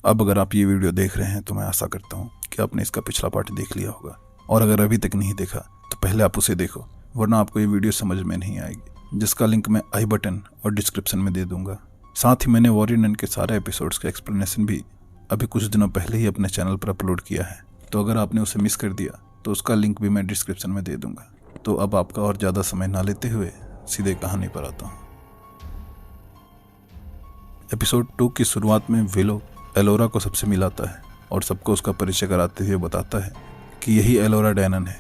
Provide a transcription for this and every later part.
अब अगर आप ये वीडियो देख रहे हैं तो मैं आशा करता हूँ कि आपने इसका पिछला पार्ट देख लिया होगा, और अगर अभी तक नहीं देखा तो पहले आप उसे देखो, वरना आपको ये वीडियो समझ में नहीं आएगी, जिसका लिंक मैं आई बटन और डिस्क्रिप्शन में दे दूंगा। साथ ही मैंने वॉरियर नन के सारे एपिसोड्स का एक्सप्लेनेशन भी अभी कुछ दिनों पहले ही अपने चैनल पर अपलोड किया है, तो अगर आपने उसे मिस कर दिया तो उसका लिंक भी मैं डिस्क्रिप्शन में दे दूंगा। तो अब आपका और ज़्यादा समय ना लेते हुए सीधे कहानी पर आता हूँ। एपिसोड 2 की शुरुआत में विलो एलोरा को सबसे मिलाता है और सबको उसका परिचय कराते हुए बताता है कि यही एलोरा डैनन है,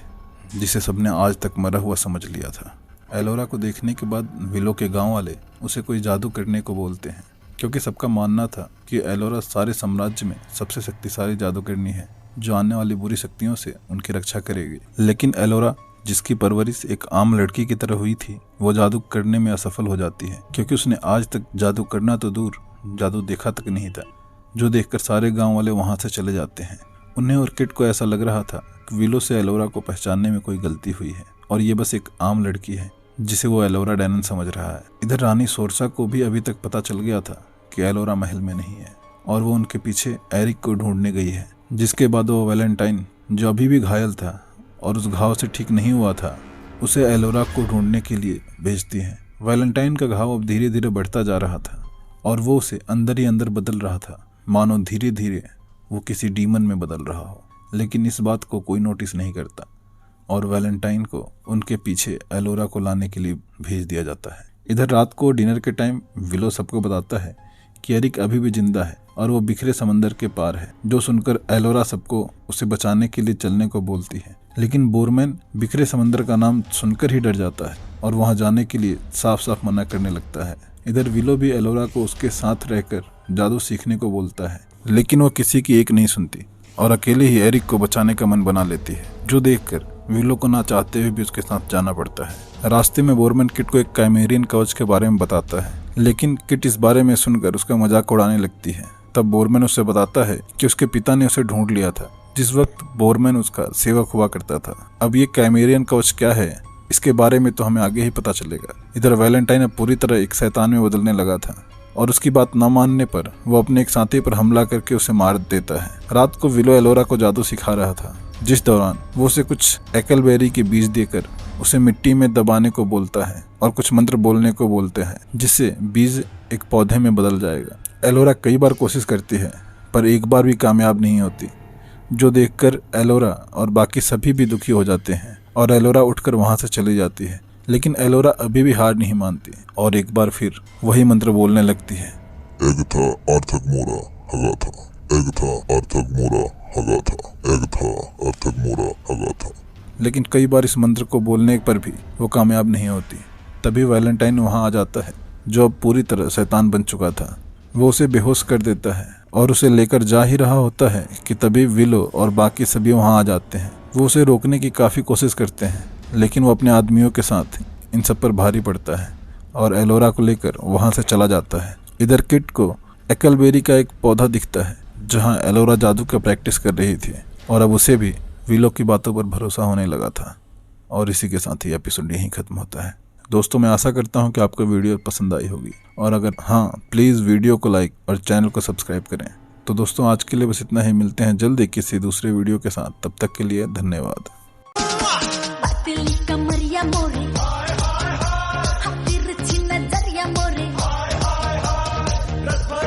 जिसे सबने आज तक मरा हुआ समझ लिया था। एलोरा को देखने के बाद विलो के गांव वाले उसे कोई जादू करने को बोलते हैं, क्योंकि सबका मानना था कि एलोरा सारे साम्राज्य में सबसे शक्तिशाली जादूगरनी है जो आने वाली बुरी शक्तियों से उनकी रक्षा करेगी। लेकिन एलोरा, जिसकी परवरिश एक आम लड़की की तरह हुई थी, वो जादू करने में असफल हो जाती है, क्योंकि उसने आज तक जादू करना तो दूर जादू देखा तक नहीं था, जो देखकर सारे गांव वाले वहां से चले जाते हैं। उन्हें और किट को ऐसा लग रहा था कि विलो से एलोरा को पहचानने में कोई गलती हुई है और ये बस एक आम लड़की है जिसे वो एलोरा डैनन समझ रहा है। इधर रानी सोर्सा को भी अभी तक पता चल गया था कि एलोरा महल में नहीं है और वो उनके पीछे एरिक को ढूंढने गई है, जिसके बाद वो वैलेंटाइन, जो अभी भी घायल था और उस घाव से ठीक नहीं हुआ था, उसे एलोरा को ढूंढने के लिए भेजती है। वैलेंटाइन का घाव अब धीरे धीरे बढ़ता जा रहा था और वो उसे अंदर ही अंदर बदल रहा था, मानो धीरे धीरे वो किसी डीमन में बदल रहा हो। लेकिन इस बात को कोई नोटिस नहीं करता और वैलेंटाइन को उनके पीछे एलोरा को लाने के लिए भेज दिया जाता है। इधर रात को डिनर के टाइम विलो सबको बताता है कि एरिक अभी भी जिंदा है और वो बिखरे समंदर के पार है, जो सुनकर एलोरा सबको उसे बचाने के लिए चलने को बोलती है। लेकिन बोरमैन बिखरे समंदर का नाम सुनकर ही डर जाता है और वहां जाने के लिए साफ साफ मना करने लगता है। इधर विलो भी एलोरा को उसके साथ रहकर जादू सीखने को बोलता है, लेकिन वो किसी की एक नहीं सुनती और अकेले ही एरिक को बचाने का मन बना लेती है, जो देखकर विलो को ना चाहते हुए भी उसके साथ जाना पड़ता है। रास्ते में बोरमैन किट को एक कैमेरियन कवच के बारे में बताता है, लेकिन किट इस बारे में सुनकर उसका मजाक उड़ाने लगती है। तब बोरमैन उससे बताता है कि उसके पिता ने उसे ढूंढ लिया था जिस वक्त बोरमैन उसका सेवक हुआ करता था। अब ये कैमेरियन कवच क्या है, इसके बारे में तो हमें आगे ही पता चलेगा। इधर वैलेंटाइन अब पूरी तरह एक शैतान में बदलने लगा था और उसकी बात न मानने पर वो अपने एक साथी पर हमला करके उसे मार देता है। रात को विलो एलोरा को जादू सिखा रहा था, जिस दौरान वो उसे कुछ एकलबेरी के बीज देकर उसे मिट्टी में दबाने को बोलता है और कुछ मंत्र बोलने को बोलते हैं, जिससे बीज एक पौधे में बदल जाएगा। एलोरा कई बार कोशिश करती है पर एक बार भी कामयाब नहीं होती, जो देखकर एलोरा और बाकी सभी भी दुखी हो जाते हैं और एलोरा उठकर वहां से चली जाती है। लेकिन एलोरा अभी भी हार नहीं मानती और एक बार फिर वही मंत्र बोलने लगती है। एग था आर्थक मोरा हगा था, एग था आर्थक मोरा हगा था, एग था आर्थक मोरा हगा था। लेकिन कई बार इस मंत्र को बोलने पर भी वो कामयाब नहीं होती। तभी वैलेंटाइन वहां आ जाता है, जो अब पूरी तरह शैतान बन चुका था। वो उसे बेहोश कर देता है और उसे लेकर जा ही रहा होता है कि तभी विलो और बाकी सभी वहां आ जाते हैं। वो उसे रोकने की काफ़ी कोशिश करते हैं, लेकिन वो अपने आदमियों के साथ इन सब पर भारी पड़ता है और एलोरा को लेकर वहां से चला जाता है। इधर किट को एकलबेरी का एक पौधा दिखता है जहां एलोरा जादू का प्रैक्टिस कर रही थी और अब उसे भी विलो की बातों पर भरोसा होने लगा था। और इसी के साथ ही एपिसोड यहीं खत्म होता है। दोस्तों, मैं आशा करता हूं कि आपको वीडियो पसंद आई होगी, और अगर हाँ, प्लीज़ वीडियो को लाइक और चैनल को सब्सक्राइब करें। तो दोस्तों, आज के लिए बस इतना ही। मिलते हैं जल्दी किसी दूसरे वीडियो के साथ। तब तक के लिए धन्यवाद।